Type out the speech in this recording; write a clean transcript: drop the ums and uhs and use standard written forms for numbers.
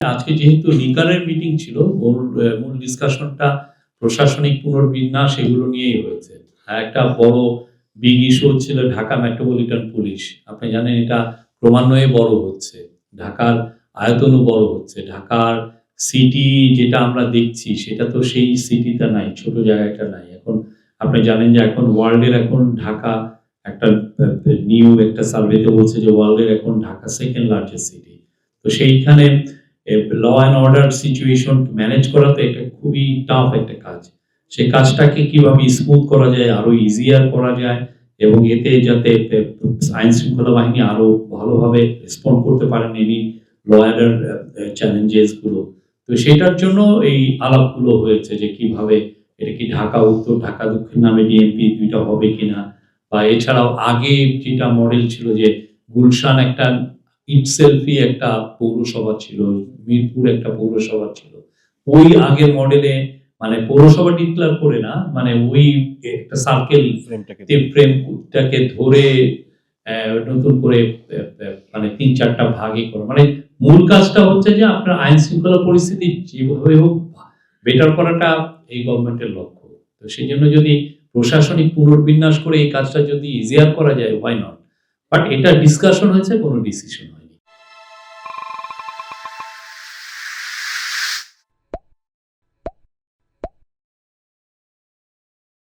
আজকে যেহেতু নিকারের মিটিং ছিল, মূল ডিসকাশনটা প্রশাসনিক পুনর্বিন্যাস এগুলো নিয়েই হয়েছে। একটা বড় বিগ ইস্যু হচ্ছিল ঢাকা মেট্রোপলিটন পুলিশ। আপনি জানেন এটা ক্রমান্বয়ে বড় হচ্ছে। ঢাকার আয়তনও বড় হচ্ছে। ঢাকার সিটি যেটা আমরা দেখছি সেটা তো সেই সিটিটা নাই, ছোট জায়গাটা নাই। এখন আপনি জানেন যে এখন ওয়ার্ল্ডের এখন ঢাকা একটা নিউ একটা সার্ভেতে বলছে যে ওয়ার্ল্ডের এখন ঢাকা সেকেন্ড লার্জেস্ট সিটি। তো সেইখানে law and order situation manage করা তো এটা খুবই টাফ একটা কাজ। সেই কাজটাকে কিভাবে স্মুথ করা যায়, আরো ইজিয়ার করা যায় এবং এতে যাতে আইন শৃঙ্খলা বাহিনী আরো ভালোভাবে রেসপন্ড করতে পারেন এনি ল অ্যান্ড চ্যালেঞ্জেস গুলো। তো সেটার জন্য এই আলাপগুলো হয়েছে যে কিভাবে এটা কি ঢাকা উত্তর ঢাকা দক্ষিণ নামে ডিএমপি দুইটা হবে কিনা, বা এছাড়াও আগে যেটা মডেল ছিল যে গুলশান একটা ইটসেলফই একটা পৌরসভা ছিল, মিরপুর একটা পৌরসভা ছিল। ওই আগের মডেলে মানে পৌরসভা ডিক্লেয়ার করে না, মানে ওই একটা সার্কেল ফ্রেমটাকে ধরে নতুন করে মানে ৩-৪টা ভাগে করা। মানে মূল কাজটা হচ্ছে যে আপনার আইন শৃঙ্খলা পরিস্থিতি যেভাবে হোক বেটার করাটা এই গভর্নমেন্টের লক্ষ্য। তো সেই জন্য যদি প্রশাসনিক পুনর্বিন্যাস করে এই কাজটা যদি ইজিয়ার করা যায়, হোয়াই নট? বাট এটা ডিসকাশন হয়েছে, কোনো ডিসিশন হয়